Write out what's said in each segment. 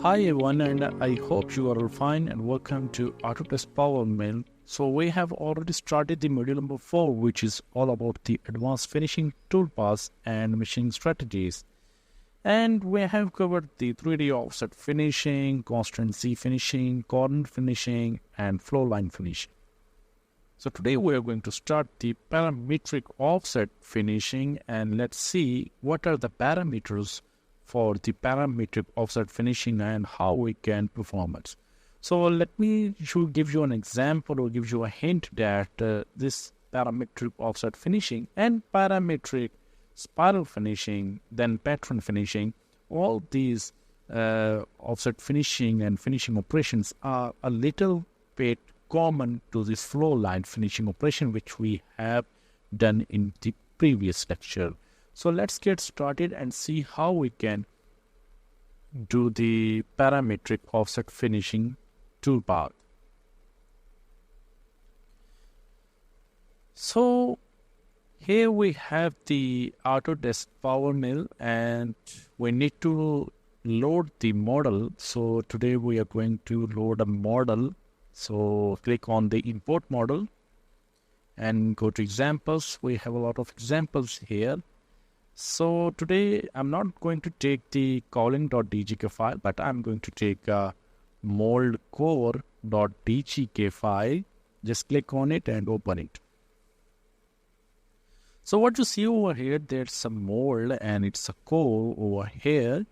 Hi everyone, and I hope you are all fine and welcome to Autodesk PowerMill. So we have already started the module number 4, which is all about the advanced finishing toolpaths and machining strategies. And we have covered the 3D offset finishing, constant Z finishing, corner finishing, and flow line finishing. So today we are going to start the parametric offset finishing, and let's see what are the parameters for the parametric offset finishing and how we can perform it. So let me give you an example or give you a hint that this parametric offset finishing and parametric spiral finishing, then pattern finishing, all these offset finishing and finishing operations are a little bit common to the flow line finishing operation, which we have done in the previous lecture. So let's get started and see how we can do the parametric offset finishing toolpath. So here we have the Autodesk PowerMill and we need to load the model. So today we are going to load a model. So click on the import model and go to examples. We have a lot of examples here. So today I'm not going to take the calling.dgk file, but I'm going to take a moldcore.dgk file. Just click on it and open it. So what you see over here, there's some mold and it's a core over here.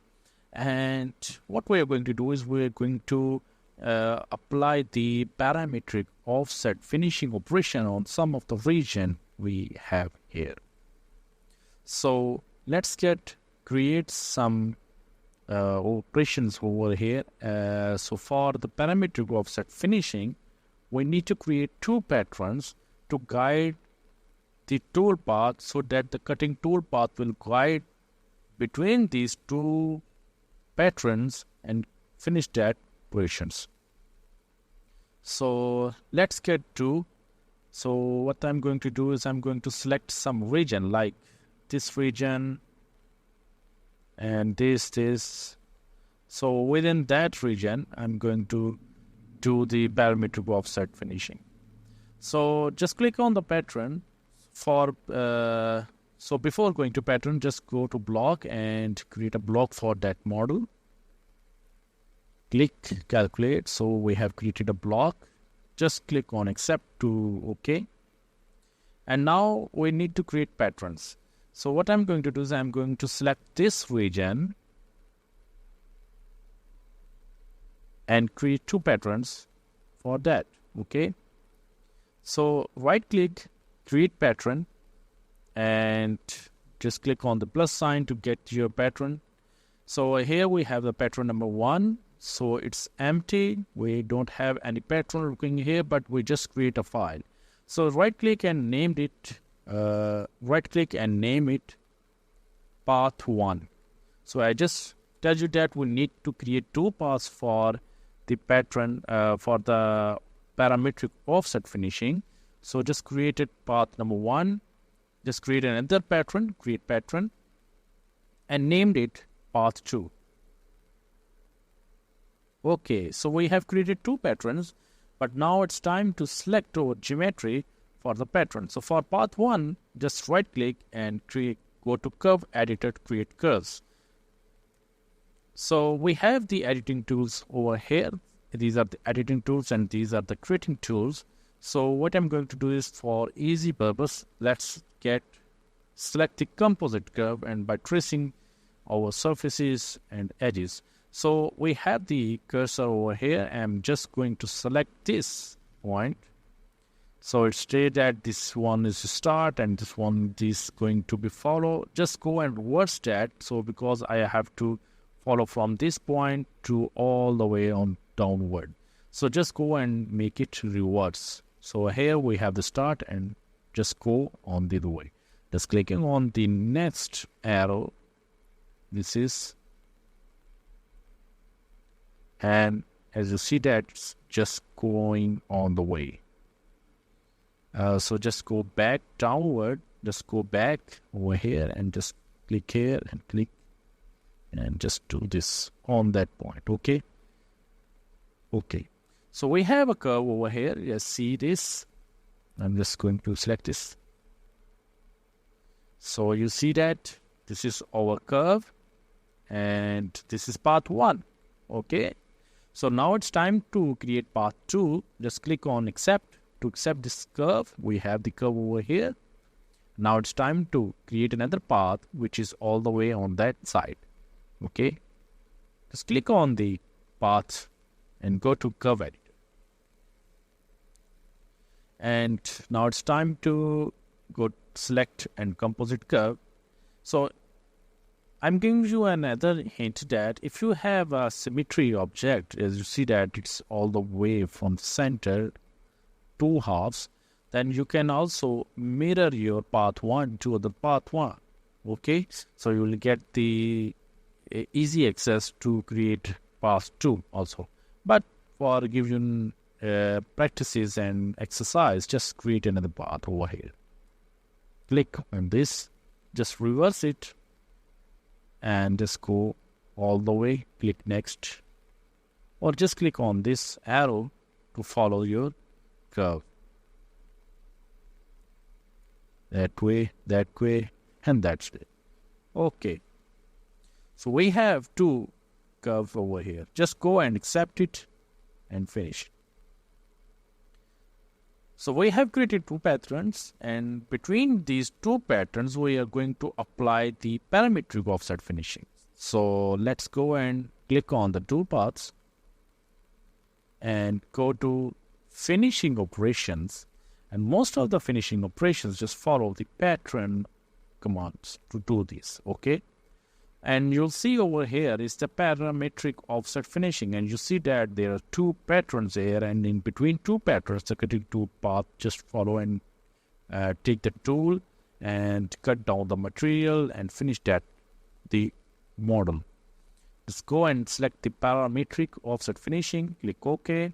And what we are going to do is we're going to apply the parametric offset finishing operation on some of the region we have here. So let's create some operations over here. So for the parametric offset finishing, we need to create two patterns to guide the tool path so that the cutting tool path will guide between these two patterns and finish that operations. So let's get to, so what I'm going to do is I'm going to select some region like this region and this. So within that region, I'm going to do the parametric offset finishing. So just click on the pattern for, so before going to pattern, just go to block and create a block for that model. Click calculate. So we have created a block. Just click on accept to OK. And now we need to create patterns. So what I'm going to do is I'm going to select this region and create two patterns for that. Okay. So right click, create pattern, and just click on the plus sign to get your pattern. So here we have the pattern number 1. So it's empty. We don't have any pattern looking here, but we just create a file. So right click and name it path 1. So I just tell you that we need to create two paths for the pattern for the parametric offset finishing. So just created path number 1, just create another pattern, create pattern, and named it path 2. Okay, so we have created two patterns, but now it's time to select our geometry for the pattern. So for path 1, just right click and go to curve editor to create curves. So we have the editing tools over here. These are the editing tools and these are the creating tools. So what I'm going to do is for easy purpose, let's select the composite curve and by tracing our surfaces and edges. So we have the cursor over here. I'm just going to select this point. So it states that this one is start and this one is going to be follow. Just go and reverse that. So because I have to follow from this point to all the way on downward. So just go and make it reverse. So here we have the start and just go on the other way. Just clicking on the next arrow. This is, and as you see that it's just going on the way. So just go back downward, just go back over here and just click here and click and just do this on that point. Okay. So we have a curve over here. You see this. I'm just going to select this. So you see that this is our curve and this is path 1. Okay. So now it's time to create path 2. Just click on accept. To accept this curve, we have the curve over here. Now it's time to create another path which is all the way on that side. Okay. Just click on the path and go to curve editor. And now it's time to go select and composite curve. So I'm giving you another hint that if you have a symmetry object, as you see that it's all the way from the center, 2 halves, then you can also mirror your path 1 to the path 1. Okay, so you will get the easy access to create path 2 also. But for giving practices and exercise, just create another path over here. Click on this, just reverse it, and just go all the way. Click next, or just click on this arrow to follow your curve. That way, and that's it. Okay. So we have 2 curves over here. Just go and accept it and finish. So we have created 2 patterns, and between these 2 patterns, we are going to apply the parametric offset finishing. So let's go and click on the toolpaths and go to finishing operations. And most of the finishing operations just follow the pattern commands to do this. Okay. And you'll see over here is the parametric offset finishing. And you see that there are 2 patterns here. And in between 2 patterns, the cutting tool path, just follow and take the tool and cut down the material and finish that, the model. Just go and select the parametric offset finishing. Click OK.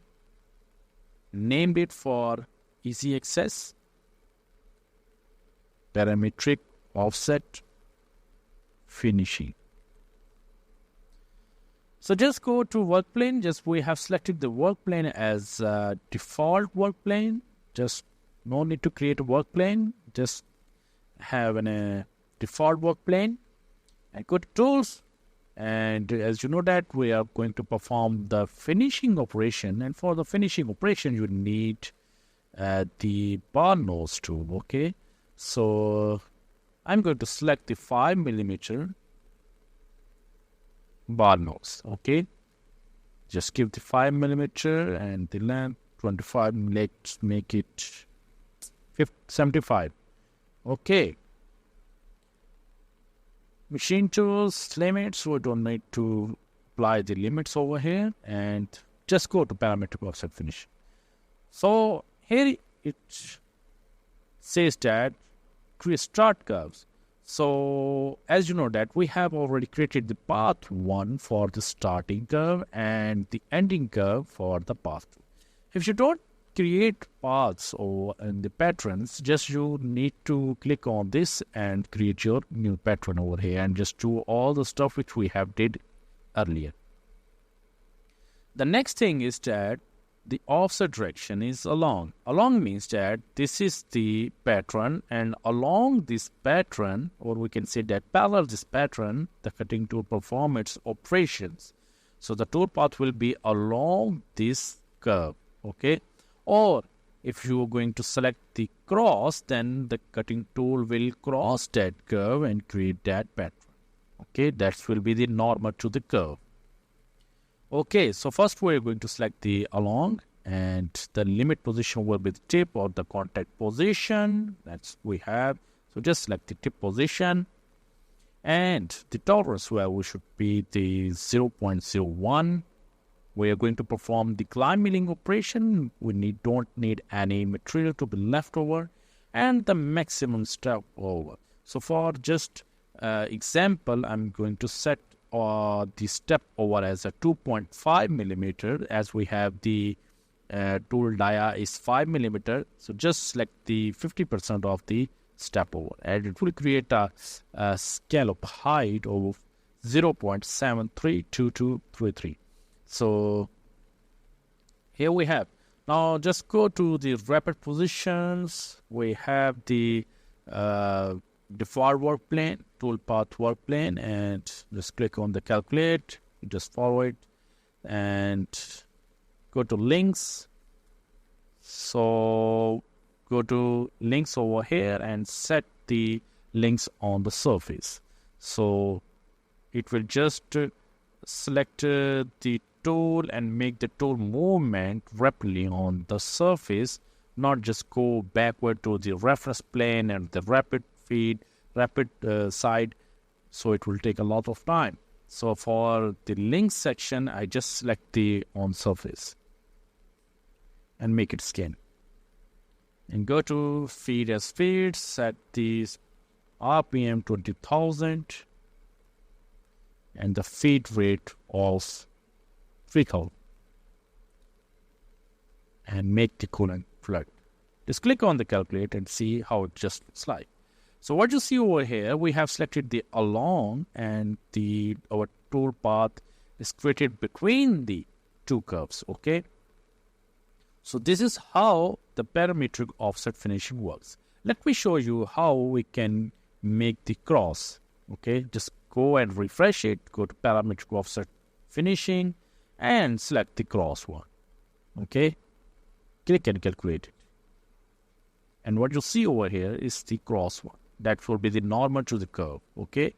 Name it for easy access. Parametric offset finishing. So just go to Workplane. Just we have selected the Workplane as default Workplane. Just no need to create a Workplane. Just have a default Workplane. And go to Tools. And as you know that we are going to perform the finishing operation. And for the finishing operation, you need the Ballnose tool. Okay. So I'm going to select the 5mm Ballnose. Okay, just give the 5mm and the length 25. Let's make it 75. Okay, machine tools limits, we don't need to apply the limits over here, and just go to parametric offset finish. So here it says that create start curves. So as you know that we have already created the path 1 for the starting curve and the ending curve for the path 2. If you don't create paths or in the patterns, just you need to click on this and create your new pattern over here and just do all the stuff which we have did earlier. The next thing is that the offset direction is along. Along means that this is the pattern, and along this pattern, or we can say that parallel this pattern, the cutting tool perform its operations. So the tool path will be along this curve. Okay. Or if you are going to select the cross, then the cutting tool will cross that curve and create that pattern. Okay. That will be the normal to the curve. Okay, so first we are going to select the along, and the limit position will be the tip or the contact position. That's we have. So just select the tip position, and the tolerance value should be the 0.01. We are going to perform the climb milling operation. We don't need any material to be left over, and the maximum step over. So for just example, I'm going to set the step over as a 2.5mm, as we have the tool dia is 5mm. So just select the 50% of the step over, and it will create a scallop height of 0.732233. So here we have. Now just go to the rapid positions. We have the default workplane, toolpath workplane, and just click on the calculate. Just follow it and go to links. So go to links over here and set the links on the surface. So it will just select the tool and make the tool movement rapidly on the surface, not just go backward to the reference plane and the rapid side. So it will take a lot of time. So for the link section, I just select the on surface and make it scan. And go to feed as feed, set the RPM 20,000 and the feed rate of 3,000 and make the coolant flood. Just click on the calculate and see how it just looks like. So what you see over here, we have selected the along and our tool path is created between the two curves. Okay. So this is how the parametric offset finishing works. Let me show you how we can make the cross. Okay. Just go and refresh it. Go to parametric offset finishing and select the cross one. Okay. Click and calculate it. And what you see over here is the cross one. That will be the normal to the curve. Okay.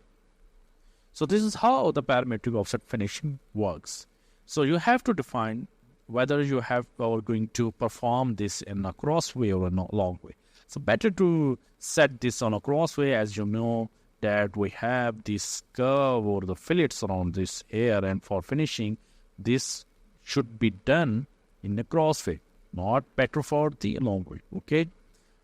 So this is how the parametric offset finishing works. So you have to define whether you are going to perform this in a cross way or a long way. So better to set this on a cross way, as you know that we have this curve or the fillets around this area, and for finishing this should be done in a cross way, not better for the long way. Okay.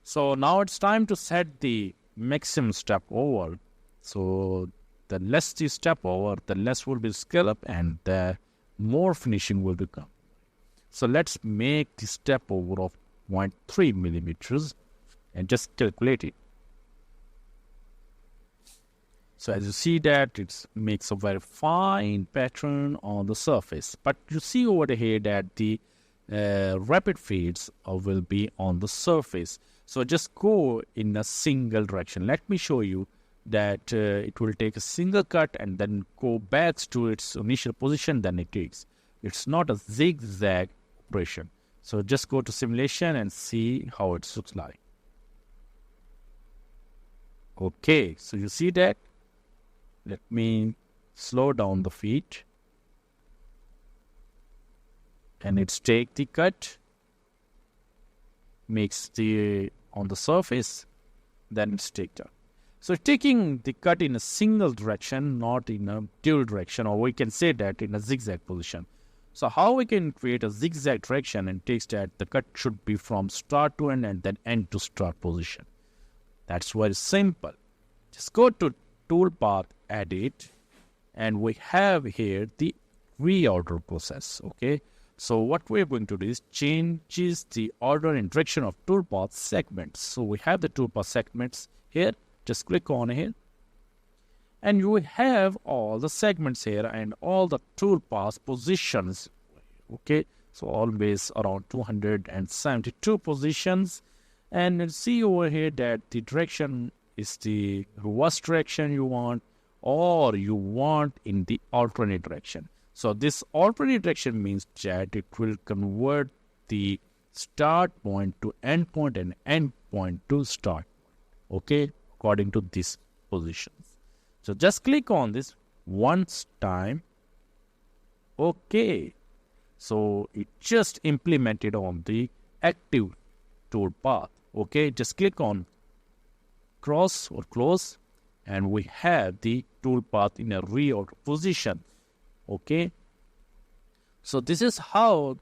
So now it's time to set the maximum step over. So the less the step over, the less will be scallop and the more finishing will become. So let's make the step over of 0.3 millimeters and just calculate it. So as you see that it makes a very fine pattern on the surface. But you see over here that the rapid fades will be on the surface. So just go in a single direction. Let me show you that it will take a single cut and then go back to its initial position, then it takes. It's not a zigzag operation. So just go to simulation and see how it looks like. Okay, so you see that. Let me slow down the feet. And it's take the cut. Makes the on the surface, then it's take down. So taking the cut in a single direction, not in a dual direction, or we can say that in a zigzag position. So how we can create a zigzag direction and takes that the cut should be from start to end and then end to start position. That's very simple. Just go to toolpath, edit, and we have here the reorder process. Okay. So what we're going to do is changes the order and direction of toolpath segments. So we have the toolpath segments here. Just click on here. And you have all the segments here and all the toolpath positions. Okay. So always around 272 positions. And see over here that the direction is the reverse direction you want, or you want in the alternate direction. So this alternate direction means that it will convert the start point to end point and end point to start. Okay, according to these positions. So just click on this once time. Okay. So it just implemented on the active toolpath. Okay, just click on cross or close and we have the toolpath in a reorder position. Okay, so this is how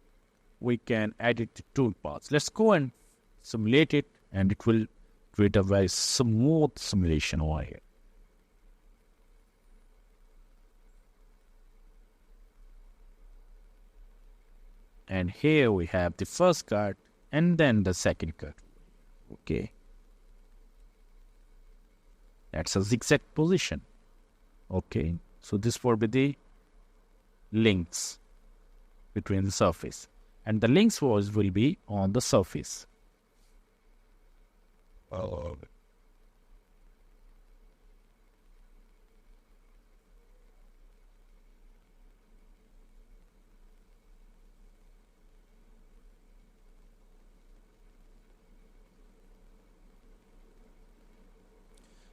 we can edit the toolpaths. Let's go and simulate it, and it will create a very smooth simulation over here. And here we have the first cut and then the second cut. Okay, that's a zigzag position. Okay, So this will be the links between the surface, and the links will be on the surface.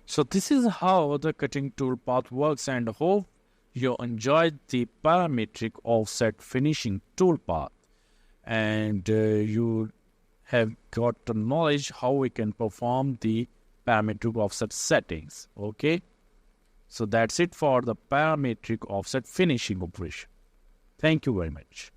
So this is how the cutting toolpath works, and hope you enjoyed the parametric offset finishing toolpath, and you have got the knowledge how we can perform the parametric offset settings. Okay, so that's it for the parametric offset finishing operation. Thank you very much.